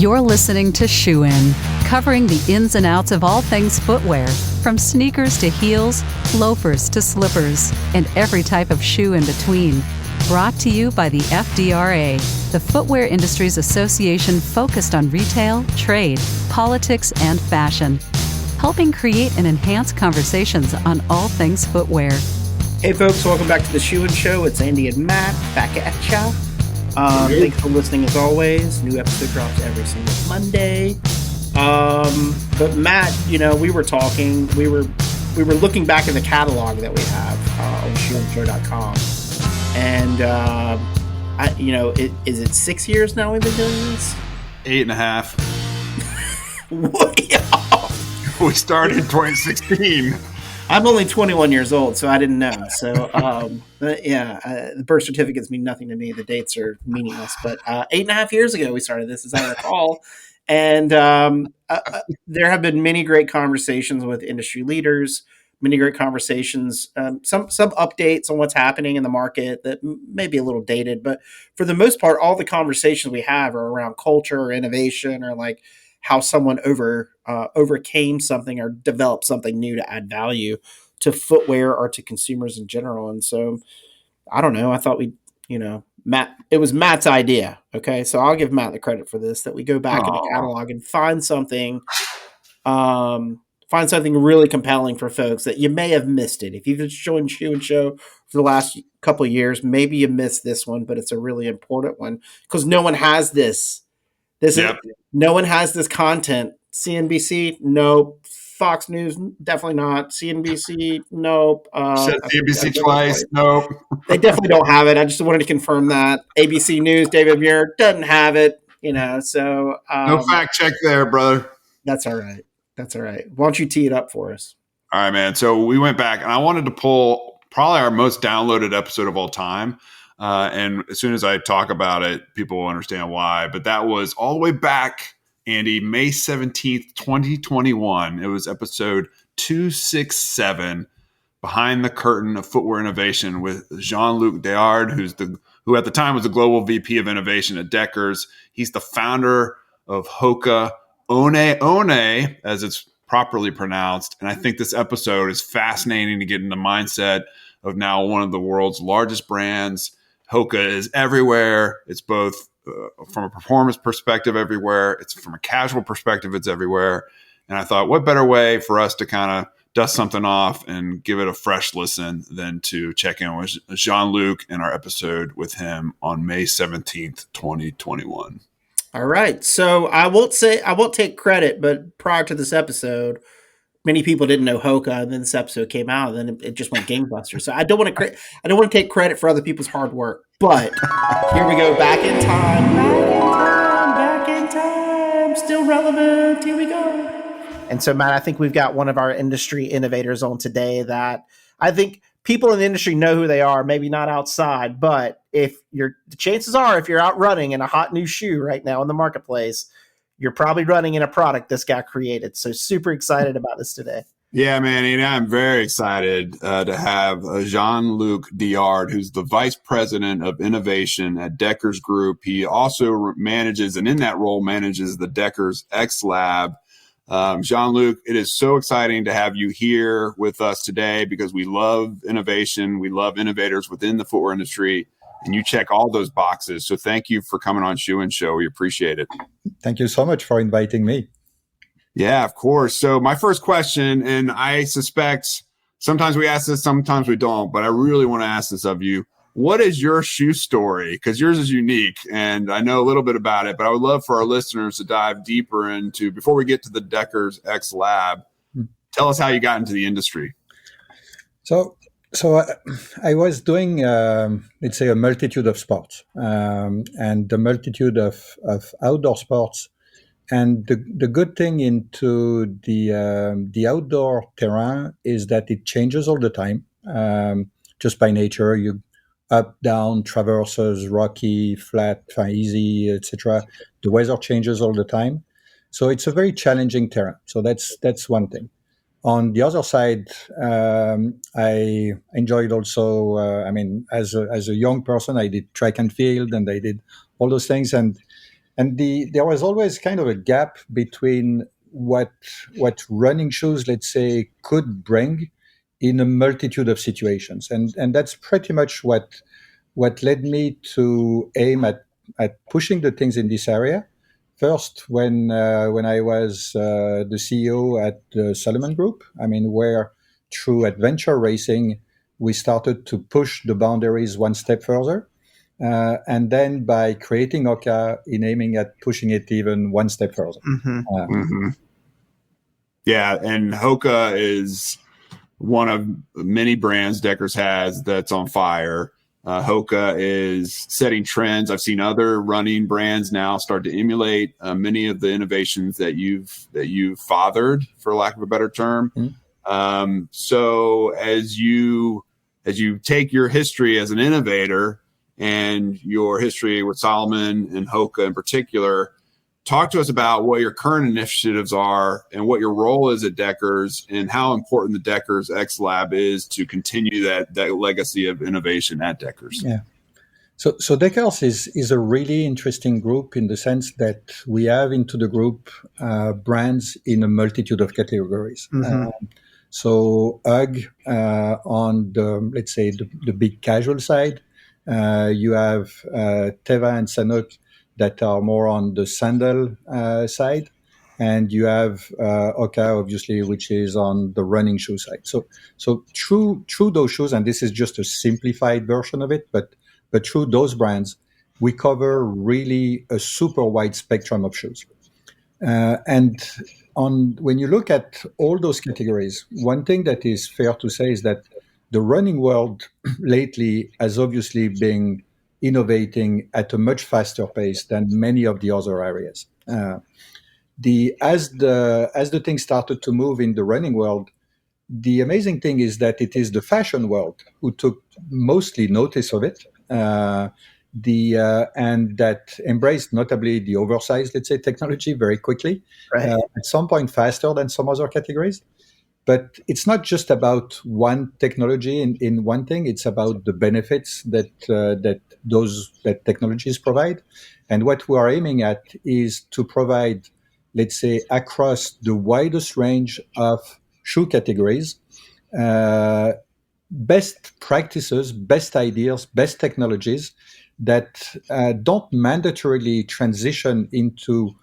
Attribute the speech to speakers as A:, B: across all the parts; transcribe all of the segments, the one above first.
A: You're listening to Shoe In, covering the ins and outs of all things footwear, from sneakers to heels, loafers to slippers, and every type of shoe in between. Brought to you by the FDRA, the Footwear Industries Association focused on retail, trade, politics, and fashion, helping create and enhance conversations on all things footwear.
B: Hey folks, welcome back to the Shoe In Show. It's Andy and Matt back at ya. Thanks for listening as always. New episode drops every single Monday. But Matt, we were talking, we were looking back at the catalog that we have on shoeinshow.com. And is it 6 years now we've been doing this?
C: 8.5.
B: Way off.
C: We started in 2016.
B: I'm only 21 years old, so I didn't know. So, the birth certificates mean nothing to me. The dates are meaningless. But 8.5 years ago, we started this, as I recall. And there have been many great conversations with industry leaders, many great conversations, some updates on what's happening in the market that may be a little dated. But for the most part, all the conversations we have are around culture or innovation or like how someone overcame something or developed something new to add value to footwear or to consumers in general. And so, I don't know. I thought Matt, it was Matt's idea. Okay. So I'll give Matt the credit for this, that we go back in the catalog and find something really compelling for folks that you may have missed it. If you've been joined Shoe and Show for the last couple of years, maybe you missed this one, but it's a really important one because no one has this. No one has this content. CNBC, nope. Fox News, definitely not. CNBC, nope.
C: Said CNBC twice, nope.
B: They definitely don't have it. I just wanted to confirm that. ABC News, David Muir doesn't have it. So
C: no fact check there, brother.
B: That's all right. Why don't you tee it up for us?
C: All right, man. So we went back, and I wanted to pull probably our most downloaded episode of all time. And as soon as I talk about it, people will understand why. But that was all the way back, Andy, May 17th, 2021. It was episode 267, Behind the Curtain of Footwear Innovation, with Jean-Luc Diard, who at the time was the global VP of innovation at Deckers. He's the founder of Hoka One, as it's properly pronounced. And I think this episode is fascinating to get in the mindset of now one of the world's largest brands. Hoka is everywhere. It's both from a performance perspective everywhere. It's from a casual perspective. It's everywhere. And I thought, what better way for us to kind of dust something off and give it a fresh listen than to check in with Jean-Luc in our episode with him on May 17th, 2021.
B: All right. So I won't take credit, but prior to this episode, many people didn't know Hoka, and then this episode came out, and then it just went gangbusters. So I don't want to take credit for other people's hard work. But here we go, back in time, still relevant. Here we go. And so, Matt, I think we've got one of our industry innovators on today that I think people in the industry know who they are. Maybe not outside, but the chances are, if you're out running in a hot new shoe right now in the marketplace, you're probably running in a product this guy created. So super excited about this today.
C: Yeah, man. And I'm very excited to have Jean-Luc Diard, who's the Vice President of Innovation at Deckers Group. He also manages, and in that role, manages the Deckers X Lab. Jean-Luc, it is so exciting to have you here with us today because we love innovation. We love innovators within the footwear industry. And you check all those boxes. So thank you for coming on Shoe and Show. We appreciate it.
D: Thank you so much for inviting me.
C: Yeah, of course. So my first question, and I suspect sometimes we ask this, sometimes we don't, but I really want to ask this of you. What is your shoe story? Because yours is unique, and I know a little bit about it, but I would love for our listeners to dive deeper into, before we get to the Deckers X Lab, tell us how you got into the industry.
D: So I was doing, let's say, a multitude of sports and a multitude of outdoor sports. And the good thing into the outdoor terrain is that it changes all the time, just by nature. You up, down, traverses, rocky, flat, easy, etc. The weather changes all the time, so it's a very challenging terrain. So that's one thing. On the other side, I enjoyed also. As a young person, I did track and field, and I did all those things. And there was always kind of a gap between what running shoes, let's say, could bring in a multitude of situations, and that's pretty much what led me to aim at pushing the things in this area. First, when I was the CEO at the Solomon Group, I mean, where through adventure racing we started to push the boundaries one step further, and then by creating Hoka, in aiming at pushing it even one step further.
C: Yeah, and Hoka is one of many brands Deckers has that's on fire. Hoka is setting trends. I've seen other running brands now start to emulate many of the innovations that you've fathered, for lack of a better term. So as you take your history as an innovator and your history with Solomon and Hoka in particular, talk to us about what your current initiatives are and what your role is at Deckers and how important the Deckers X Lab is to continue that legacy of innovation at Deckers.
D: Yeah. So Deckers is a really interesting group in the sense that we have into the group brands in a multitude of categories. So UGG on the, let's say, the big casual side. You have Teva and Sanuk that are more on the sandal side, and you have Hoka, obviously, which is on the running shoe side. So through those shoes, and this is just a simplified version of it, but through those brands, we cover really a super wide spectrum of shoes. And when you look at all those categories, one thing that is fair to say is that the running world lately has obviously been innovating at a much faster pace than many of the other areas. As the thing started to move in the running world, the amazing thing is that it is the fashion world who took mostly notice of it, and that embraced notably the oversized, let's say, technology very quickly, at some point faster than some other categories. But it's not just about one technology in one thing. It's about the benefits that technologies provide. And what we are aiming at is to provide, let's say, across the widest range of shoe categories, best practices, best ideas, best technologies that don't mandatorily transition into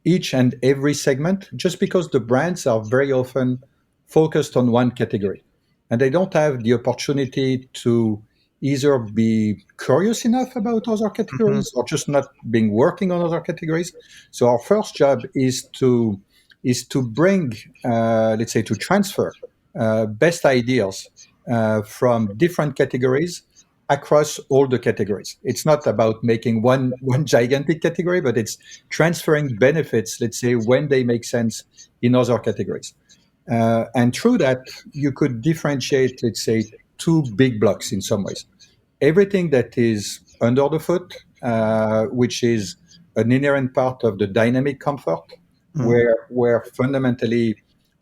D: each and every segment, just because the brands are very often focused on one category. And they don't have the opportunity to either be curious enough about other categories or just not being working on other categories. So our first job is to bring, let's say, to transfer best ideas from different categories across all the categories. It's not about making one gigantic category, but it's transferring benefits, let's say, when they make sense in other categories. And through that, you could differentiate, let's say, two big blocks in some ways. Everything that is under the foot, which is an inherent part of the dynamic comfort, where fundamentally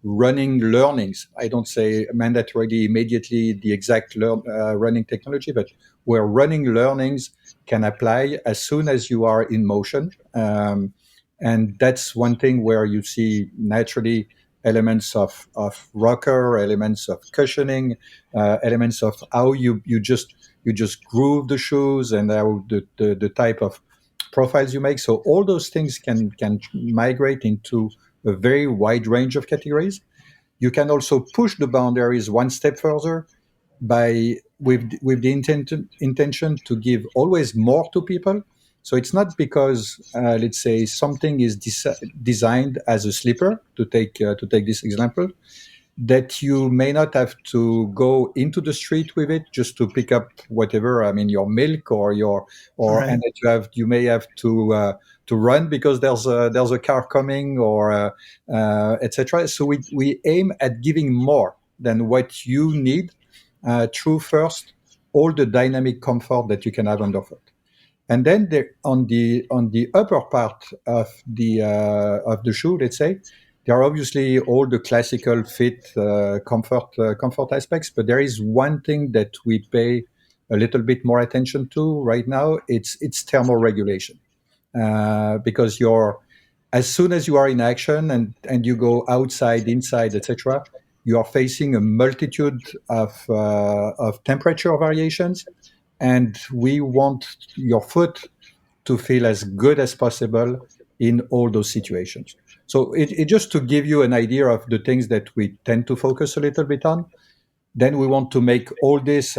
D: running learnings, I don't say mandatorily immediately the exact running technology, but where running learnings can apply as soon as you are in motion. And that's one thing where you see naturally elements of rocker, elements of cushioning, elements of how you just groove the shoes and how the type of profiles you make. So all those things can migrate into a very wide range of categories. You can also push the boundaries one step further with the intention to give always more to people. So it's not because, let's say, something is designed as a slipper, to take this example, that you may not have to go into the street with it just to pick up whatever, I mean, your milk and that you may have to run because there's a car coming or etc. So we aim at giving more than what you need through first all the dynamic comfort that you can have underfoot. And then on the upper part of the shoe, let's say, there are obviously all the classical fit, comfort aspects, but there is one thing that we pay a little bit more attention to right now. It's thermal regulation. because as soon as you are in action and you go outside, inside, etc., you are facing a multitude of temperature variations, and we want your foot to feel as good as possible in all those situations. So it just to give you an idea of the things that we tend to focus a little bit on. Then we want to make all this,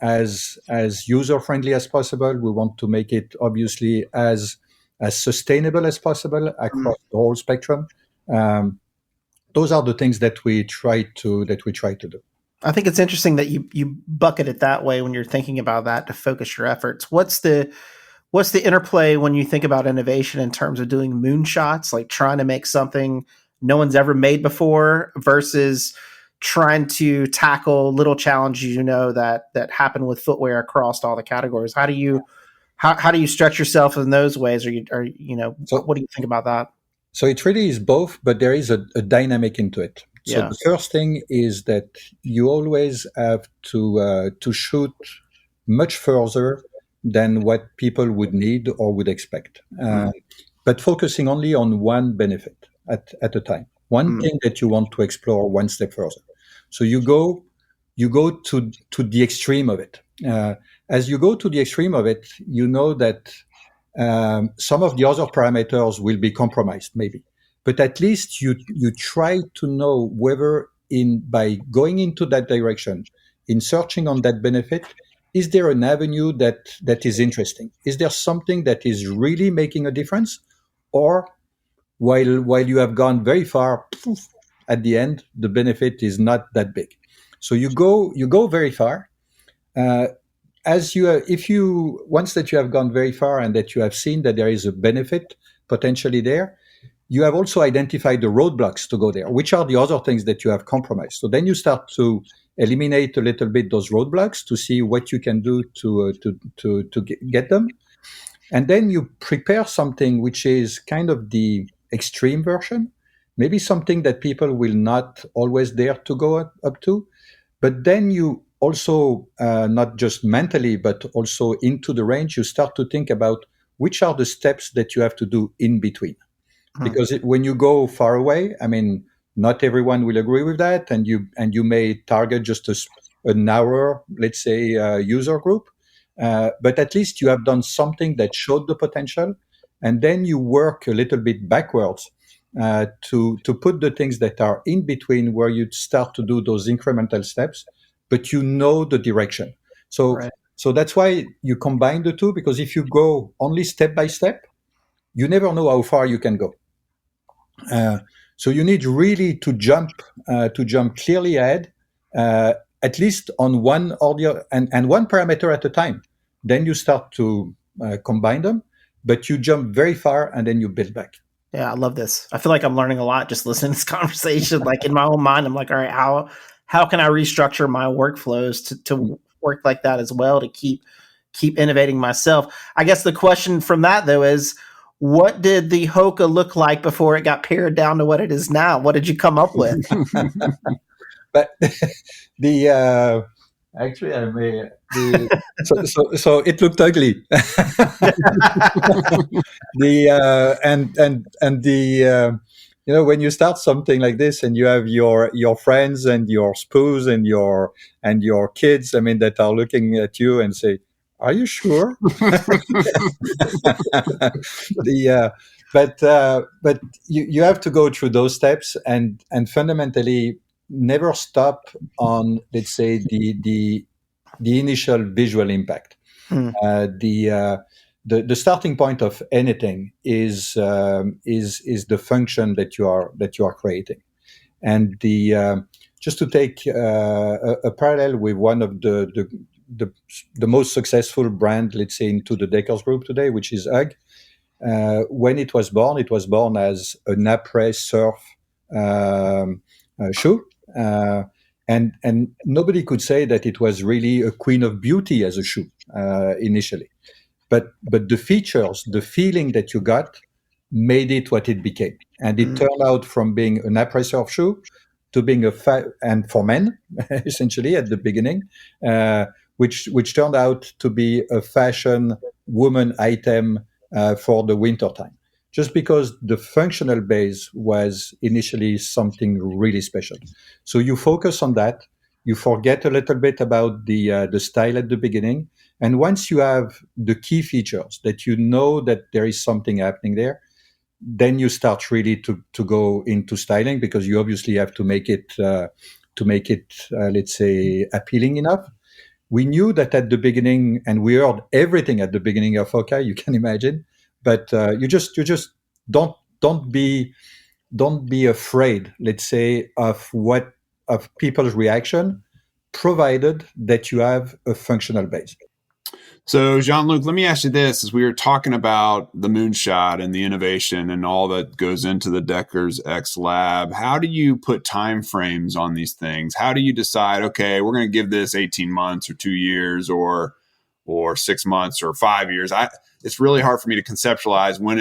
D: as user friendly as possible. We want to make it obviously as sustainable as possible across the whole spectrum. Those are the things that we try to do.
B: I think it's interesting that you bucket it that way when you're thinking about that to focus your efforts. What's the interplay when you think about innovation in terms of doing moonshots, like trying to make something no one's ever made before versus trying to tackle little challenges, that happen with footwear across all the categories? How do you stretch yourself in those ways? What do you think about that?
D: So it really is both, but there is a dynamic into it. So
B: Yeah.
D: the first thing is that you always have to shoot much further than what people would need or would expect, but focusing only on one benefit at a time, one thing that you want to explore one step further. So you go to the extreme of it. As you go to the extreme of it, you know that some of the other parameters will be compromised, maybe, but at least you try to know whether by going into that direction, in searching on that benefit, is there an avenue that is interesting? Is there something that is really making a difference? Or while you have gone very far, poof, at the end, the benefit is not that big. So you go very far. Once that you have gone very far and that you have seen that there is a benefit potentially there, you have also identified the roadblocks to go there, which are the other things that you have compromised. So then you start to eliminate a little bit those roadblocks to see what you can do to get them. And then you prepare something which is kind of the extreme version, maybe something that people will not always dare to go up to. But then you also, not just mentally, but also into the range, you start to think about which are the steps that you have to do in between. Because when you go far away, not everyone will agree with that, and you may target just a narrow, let's say, user group. But at least you have done something that showed the potential, and then you work a little bit backwards to put the things that are in between, where you start to do those incremental steps, but you know the direction. So
B: Right.
D: So that's why you combine the two, because if you go only step by step, you never know how far you can go. So you need really to jump clearly ahead, at least on one or the other, and one parameter at a time. Then you start to combine them, but you jump very far and then you build back.
B: Yeah, I love this. I feel like I'm learning a lot just listening to this conversation. Like in my own mind, I'm like, all right, how can I restructure my workflows to work like that as well, to keep innovating myself? I guess the question from that though is, what did the Hoka look like before it got pared down to what it is now? What did you come up with?
D: But actually, so it looked ugly. When you start something like this and you have your friends and your spouse and your kids, that are looking at you and say, "Are you sure?" But you have to go through those steps and fundamentally never stop on, let's say, the initial visual impact. The starting point of anything is the function that you are creating, and just to take a parallel with one of the most successful brand, let's say, into the Deckers Group today, which is UGG. When it was born as an après surf shoe, and nobody could say that it was really a queen of beauty as a shoe initially, but the features, the feeling that you got, made it what it became, and it turned out from being an après surf shoe to being and for men essentially at the beginning, which turned out to be a fashion woman item for the winter time, just because the functional base was initially something really special. So you focus on that. You forget a little bit about the style at the beginning, and once you have the key features that you know that there is something happening there, then you start really to go into styling, because you obviously have to make it let's say appealing enough. We knew that at the beginning, and we heard everything at the beginning of Hoka, you can imagine. But you just don't be afraid, let's say, of people's reaction, provided that you have a functional base.
C: So, Jean-Luc, let me ask you this: as we were talking about the moonshot and the innovation and all that goes into the Deckers X Lab, how do you put time frames on these things? How do you decide, okay, we're going to give this 18 months or 2 years or 6 months or 5 years? It's really hard for me to conceptualize when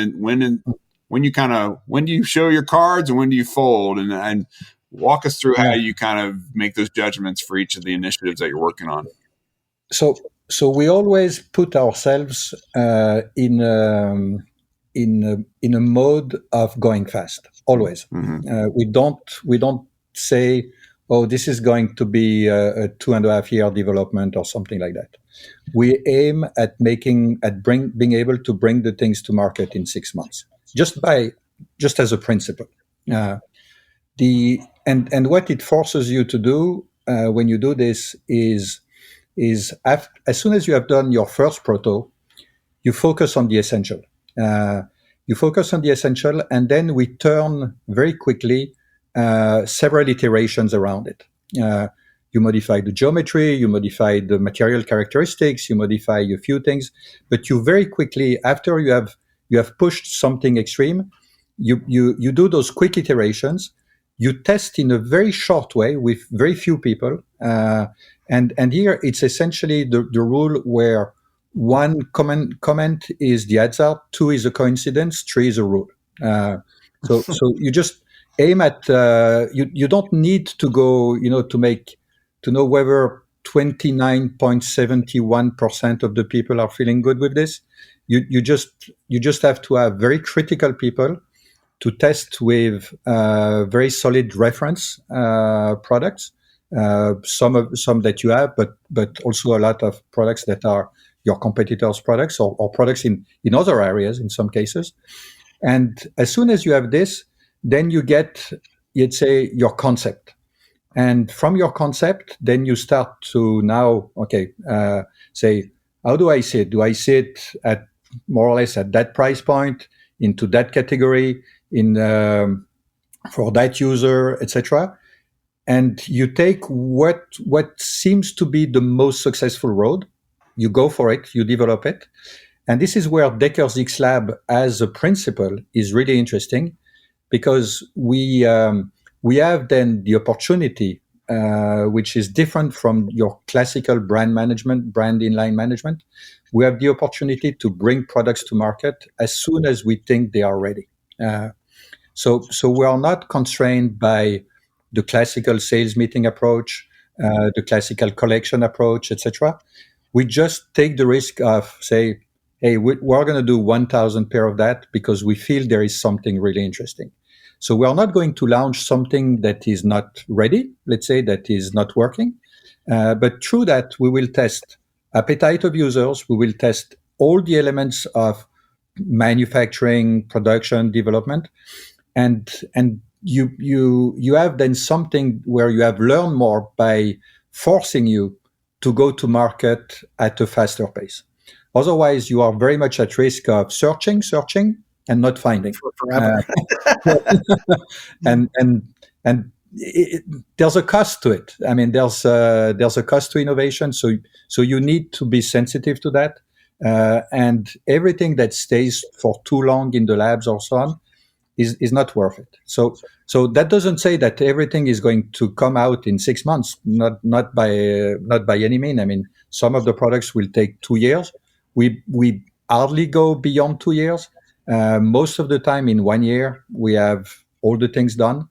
C: do you show your cards and when do you fold, and walk us through how you kind of make those judgments for each of the initiatives that you're working on.
D: So we always put ourselves in a mode of going fast. Always.
C: Mm-hmm.
D: We don't say, "Oh, this is going to be a 2.5 year development" or something like that. We aim at being able to bring the things to market in 6 months, just as a principle. And what it forces you to do when you do this is as soon as you have done your first proto, you focus on the essential. And then we turn very quickly several iterations around it. You modify the geometry, you modify the material characteristics, you modify a few things, but you very quickly, after you have pushed something extreme, you do those quick iterations. You test in a very short way with very few people. And here it's essentially the rule where one comment is the hazard, 2 is a coincidence, 3 is a rule. So you just aim at, you don't need to go, to know whether 29.71% of the people are feeling good with this. You just have to have very critical people to test with very solid reference products, some that you have, but also a lot of products that are your competitors' products or products in other areas in some cases. And as soon as you have this, then you get, let's say, your concept. And from your concept, then you start to now, say, how do I see it? Do I see it at more or less at that price point, into that category, for that user, etc.? And you take what seems to be the most successful road, you go for it, you develop it. And this is where Deckers X Lab as a principle is really interesting, because we have then the opportunity, which is different from your classical brand inline management. We have the opportunity to bring products to market as soon as we think they are ready. So we are not constrained by the classical sales meeting approach, the classical collection approach, etc. We just take the risk of say, hey, we're going to do 1,000 pair of that because we feel there is something really interesting. So we are not going to launch something that is not ready, let's say, that is not working. But through that, we will test appetite of users. We will test all the elements of manufacturing, production, development. And you have then something where you have learned more by forcing you to go to market at a faster pace. Otherwise, you are very much at risk of searching, and not finding.
B: Forever.
D: And there's a cost to it. I mean, there's a cost to innovation. So you need to be sensitive to that. And everything that stays for too long in the labs or so on is not worth it. So that doesn't say that everything is going to come out in 6 months. Not by any mean. I mean, some of the products will take 2 years. We hardly go beyond 2 years. Most of the time, in 1 year, we have all the things done.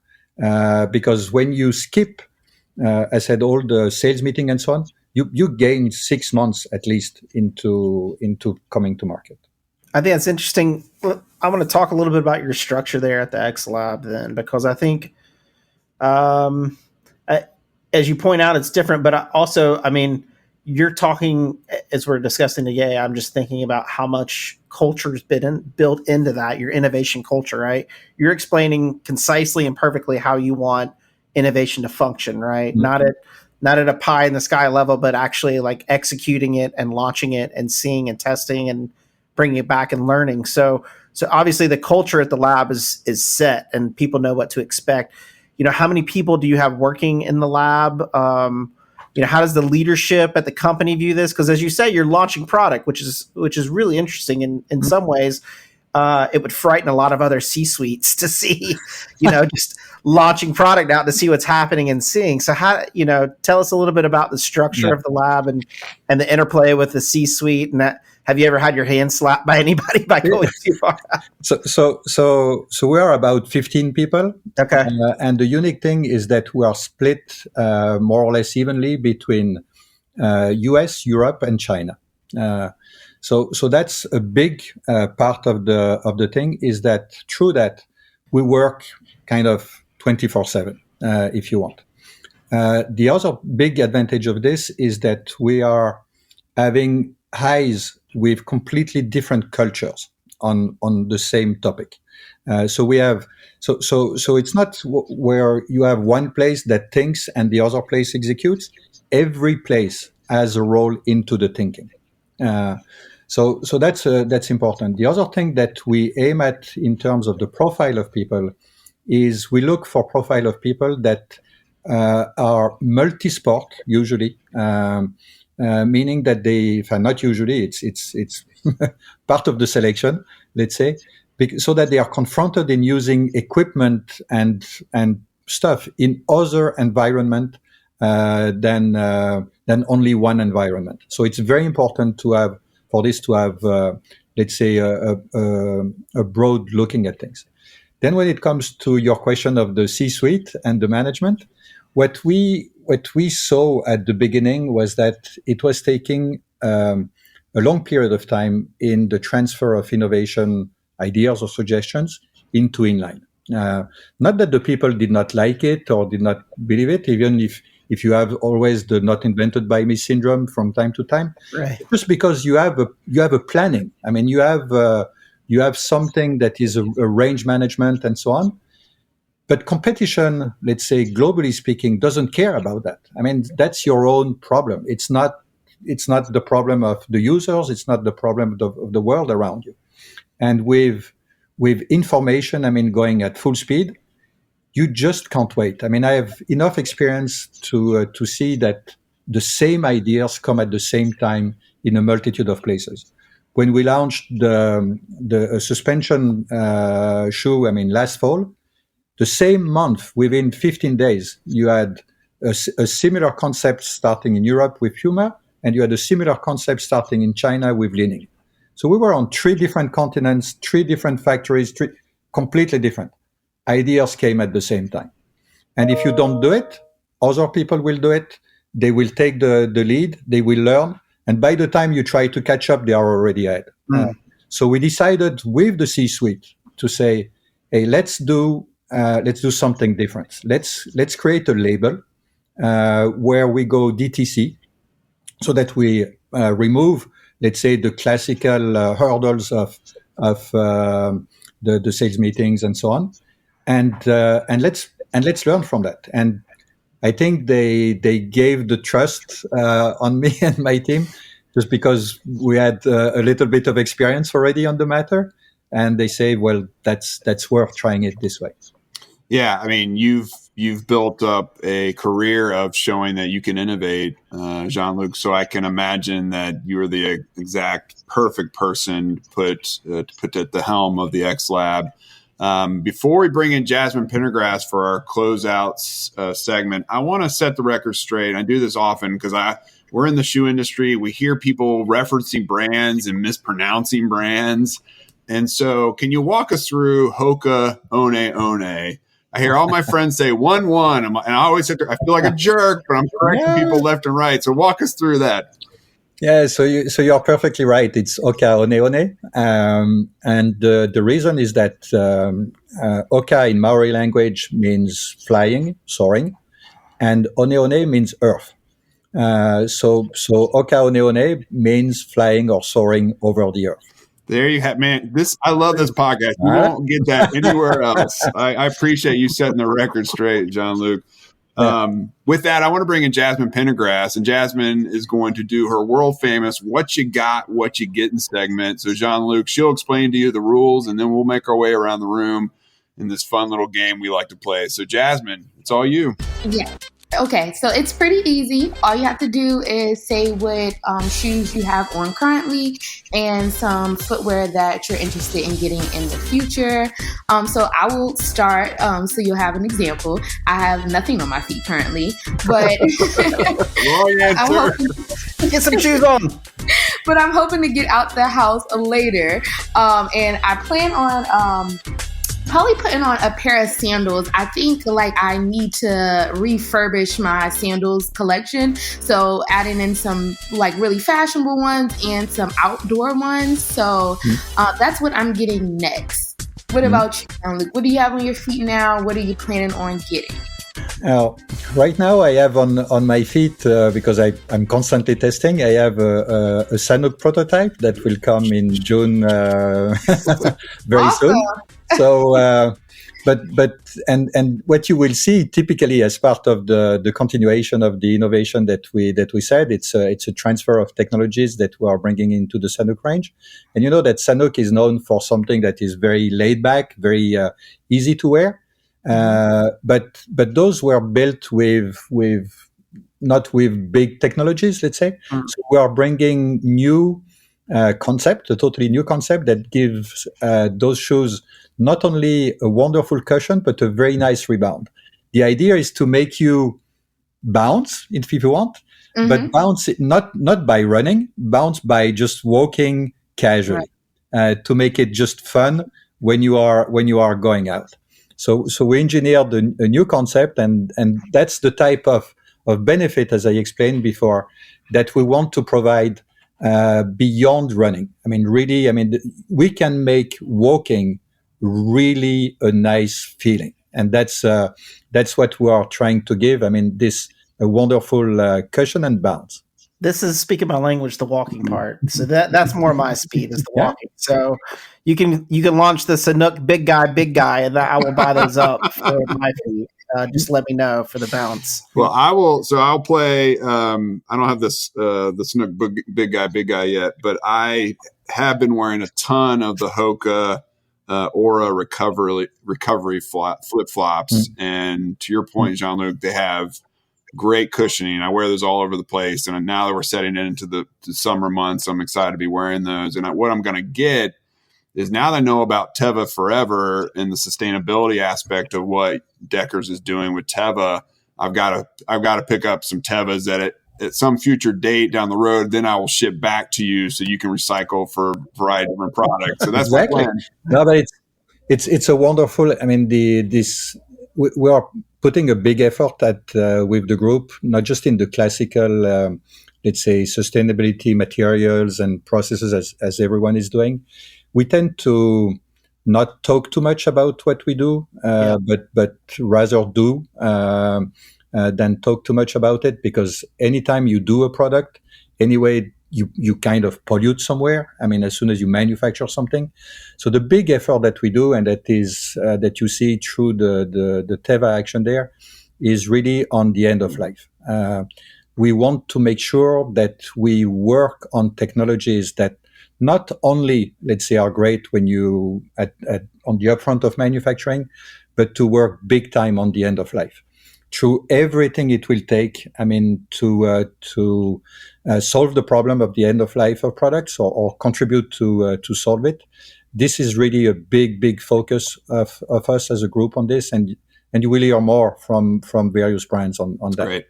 D: Because when you skip, I said, all the sales meeting and so on, you gain 6 months at least into coming to market.
B: I think that's interesting. I want to talk a little bit about your structure there at the X Lab then, because I think, um, as you point out, it's different. But also, I mean, you're talking as we're discussing today. I'm just thinking about how much culture's been built into that. Your innovation culture, right? You're explaining concisely and perfectly how you want innovation to function, right?
D: Mm-hmm.
B: Not at a pie in the sky level, but actually like executing it and launching it and seeing and testing and bringing it back and learning. So obviously the culture at the lab is set and people know what to expect. How many people do you have working in the lab? How does the leadership at the company view this? Because as you say, you're launching product, which is really interesting. In some ways, it would frighten a lot of other C-suites to see, just launching product out to see what's happening and seeing. So tell us a little bit about the structure of the lab and the interplay with the C-suite and that. Have you ever had your hand slapped by anybody by going too far?
D: So we are about 15 people.
B: Okay.
D: And the unique thing is that we are split more or less evenly between US, Europe, and China. So that's a big part of the thing is that through that we work kind of 24/7, if you want. The other big advantage of this is that we are having eyes with completely different cultures on the same topic. So we have so it's not where you have one place that thinks and the other place executes. Every place has a role into the thinking. So that's important. The other thing that we aim at in terms of the profile of people is we look for profile of people that are multi-sport usually. Meaning that not usually, it's part of the selection, let's say, so that they are confronted in using equipment and stuff in other environment than only one environment. So it's very important to have let's say a broad looking at things. Then when it comes to your question of the C-suite and the management, what we saw at the beginning was that it was taking a long period of time in the transfer of innovation ideas or suggestions into inline. Not that the people did not like it or did not believe it, even if you have always the not invented by me syndrome from time to time,
B: right.
D: Just because you have a planning. I mean, you have something that is a range management and so on. But competition, let's say globally speaking, doesn't care about that. I mean, that's your own problem. It's not the problem of the users. It's not the problem of the world around you. And with information, I mean, going at full speed, you just can't wait. I mean, I have enough experience to see that the same ideas come at the same time in a multitude of places. When we launched the suspension shoe, I mean, last fall, the same month, within 15 days, you had a similar concept starting in Europe with Puma, and you had a similar concept starting in China with Li-Ning. So we were on 3 different continents, 3 different factories, 3 completely different. Ideas came at the same time. And if you don't do it, other people will do it. They will take the lead, they will learn, and by the time you try to catch up, they are already ahead. So we decided with the C-suite to say, hey, let's do something different. Let's create a label where we go DTC, so that we remove, let's say, the classical hurdles of the sales meetings and so on, and let's learn from that. And I think they gave the trust on me and my team, just because we had a little bit of experience already on the matter, and they say, well, that's worth trying it this way.
C: Yeah, I mean, you've built up a career of showing that you can innovate, Jean-Luc. So I can imagine that you're the exact perfect person to put at the helm of the X Lab. Before we bring in Jasmine Pendergrass for our closeout segment, I want to set the record straight. I do this often because we're in the shoe industry. We hear people referencing brands and mispronouncing brands. And so can you walk us through Hoka One One? I hear all my friends say 1-1, and I always sit there, I feel like a jerk, but I'm correcting people left and right. So walk us through that.
D: Yeah, so you're perfectly right. It's Hoka One One. And the reason is that Hoka in Maori language means flying, soaring, and Oneone means earth. So Hoka Oneone means flying or soaring over the earth.
C: There you have, man. I love this podcast. You won't get that anywhere else. I appreciate you setting the record straight, Jean-Luc. With that, I want to bring in Jasmine Pendergrass, and Jasmine is going to do her world famous "What You Got, What You Getting" segment. So, Jean-Luc, she'll explain to you the rules, and then we'll make our way around the room in this fun little game we like to play. So, Jasmine, it's all you.
E: Yeah. Okay, so it's pretty easy. All you have to do is say what shoes you have on currently and some footwear that you're interested in getting in the future. So I will start, so you'll have an example. I have nothing on my feet currently, but I'm hoping,
B: Get some shoes on.
E: but I'm hoping to get out the house later. And I plan on probably putting on a pair of sandals. I think I need to refurbish my sandals collection. So adding in some really fashionable ones and some outdoor ones. So that's what I'm getting next. What about you, Jean-Luc? What do you have on your feet now? What are you planning on getting?
D: Right now, I have on my feet, because I'm constantly testing, I have a Sanuk prototype that will come in June very soon. So, but what you will see typically as part of the continuation of the innovation that we said, it's a transfer of technologies that we are bringing into the Sanuk range. And you know that Sanuk is known for something that is very laid back, very easy to wear. But those were built with not with big technologies, let's say. So we are bringing new concept, a totally new concept that gives those shoes not only a wonderful cushion, but a very nice rebound. The idea is to make you bounce if you want, but bounce not by running, bounce by just walking casually, to make it just fun when you are going out. So we engineered a new concept, and that's the type of benefit, as I explained before, that we want to provide beyond running. We can make walking really a nice feeling, and that's what we are trying to give. This a wonderful cushion and bounce.
B: This is speaking my language, the walking part. So that's more my speed is the walking. So you can launch the Sanuk big guy, and I will buy those up for my feet. Just let me know for the bounce.
C: Well, I will. So I'll play. I don't have this the Sanuk big guy yet, but I have been wearing a ton of the Hoka Aura recovery flip flops, and to your point, Jean-Luc, they have great cushioning. I wear those all over the place, and now that we're setting it into the summer months, I'm excited to be wearing those. And what I'm going to get is, now that I know about Teva Forever and the sustainability aspect of what Deckers is doing with Teva, I've got to pick up some Tevas that at some future date down the road, then I will ship back to you so you can recycle for a variety of different products. So that's
D: exactly. No, but it's a wonderful. We are putting a big effort with the group, not just in the classical, let's say, sustainability materials and processes as everyone is doing. We tend to not talk too much about what we do, but rather do than talk too much about it, because anytime you do a product, anyway, you kind of pollute somewhere. As soon as you manufacture something. So the big effort that we do, and that is that you see through the Teva action there, is really on the end of life. We want to make sure that we work on technologies that not only, let's say, are great when you on the upfront of manufacturing, but to work big time on the end of life. Through everything it will take, to solve the problem of the end of life of products, or contribute to solve it. This is really a big focus of us as a group on this, and you will hear more from various brands on that.
C: Great.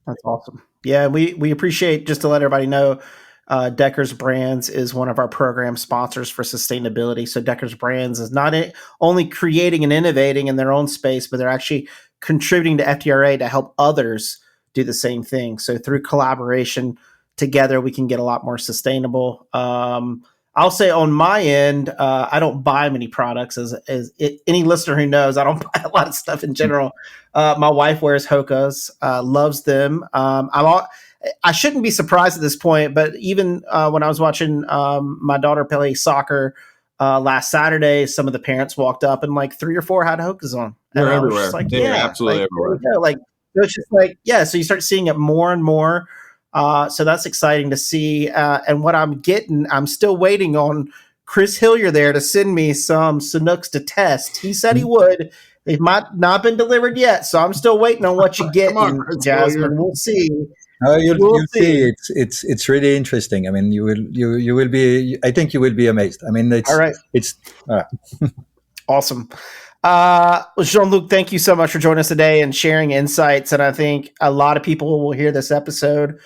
B: That's awesome. Yeah, we appreciate, just to let everybody know, Deckers Brands is one of our program sponsors for sustainability. So Deckers Brands is not only creating and innovating in their own space, but they're actually contributing to FDRA to help others do the same thing. So through collaboration together, we can get a lot more sustainable. I'll say on my end, I don't buy many products. Any listener who knows, I don't buy a lot of stuff in general. My wife wears Hokas, loves them. I shouldn't be surprised at this point, but even when I was watching my daughter play soccer last Saturday, some of the parents walked up and like 3 or 4 had Hokas on.
C: They're
B: and
C: everywhere.
B: Like,
C: They're absolutely everywhere.
B: Like, it's just like, yeah. So you start seeing it more and more. So that's exciting to see. And what I'm still waiting on Chris Hillier there to send me some Sanooks to test. He said he would. They might not been delivered yet, so I'm still waiting on what you get, Jasmine. We'll see.
D: You'll see. It's really interesting. I mean, you will be. I think you will be amazed. I mean,
B: all right.
D: It's all right.
B: Awesome. Well, Jean-Luc, thank you so much for joining us today and sharing insights. And I think a lot of people will hear this episode,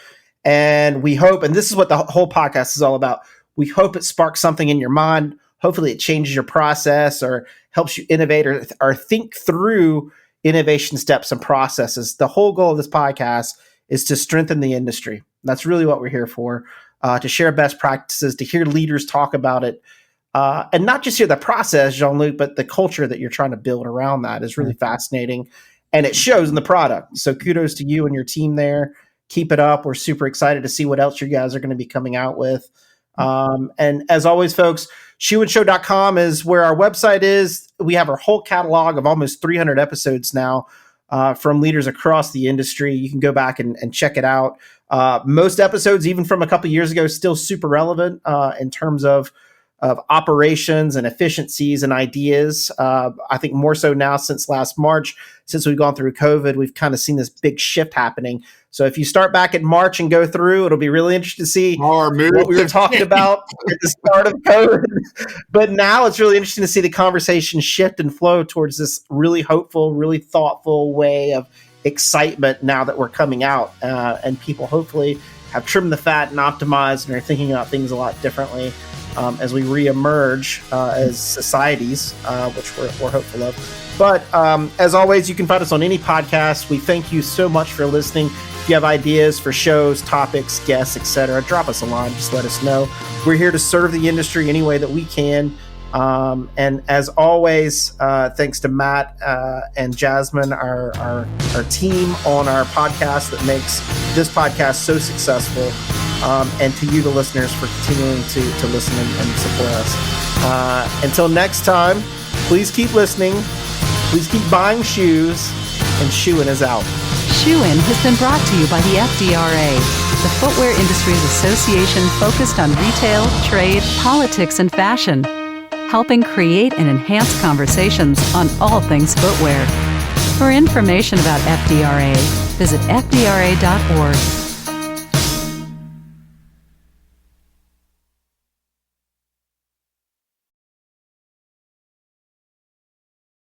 B: and we hope, and this is what the whole podcast is all about. We hope it sparks something in your mind. Hopefully it changes your process or helps you innovate or think through innovation steps and processes. The whole goal of this podcast is to strengthen the industry. That's really what we're here for, to share best practices, to hear leaders talk about it, and not just hear the process, Jean-Luc, but the culture that you're trying to build around that is really fascinating, and it shows in the product. So kudos to you and your team there. Keep it up. We're super excited to see what else you guys are going to be coming out with. And as always, folks, shoeandshow.com is where our website is. We have our whole catalog of almost 300 episodes now from leaders across the industry. You can go back and check it out. Most episodes, even from a couple years ago, still super relevant in terms of operations and efficiencies and ideas. I think more so now since last March, since we've gone through COVID, we've kind of seen this big shift happening. So if you start back in March and go through, it'll be really interesting to see what we were talking about at the start of COVID. But now it's really interesting to see the conversation shift and flow towards this really hopeful, really thoughtful way of excitement now that we're coming out. And people hopefully have trimmed the fat and optimized and are thinking about things a lot differently as we reemerge as societies, which we're hopeful of. But as always, you can find us on any podcast. We thank you so much for listening. If you have ideas for shows, topics, guests, etc., drop us a line. Just let us know. We're here to serve the industry any way that we can. And as always, thanks to Matt and Jasmine, our team on our podcast that makes this podcast so successful. And to you, the listeners, for continuing to listen and support us. Until next time, please keep listening. Please keep buying shoes. And Shoein is out.
A: Shoein has been brought to you by the FDRA, the Footwear Industries Association focused on retail, trade, politics, and fashion, helping create and enhance conversations on all things footwear. For information about FDRA, visit fdra.org.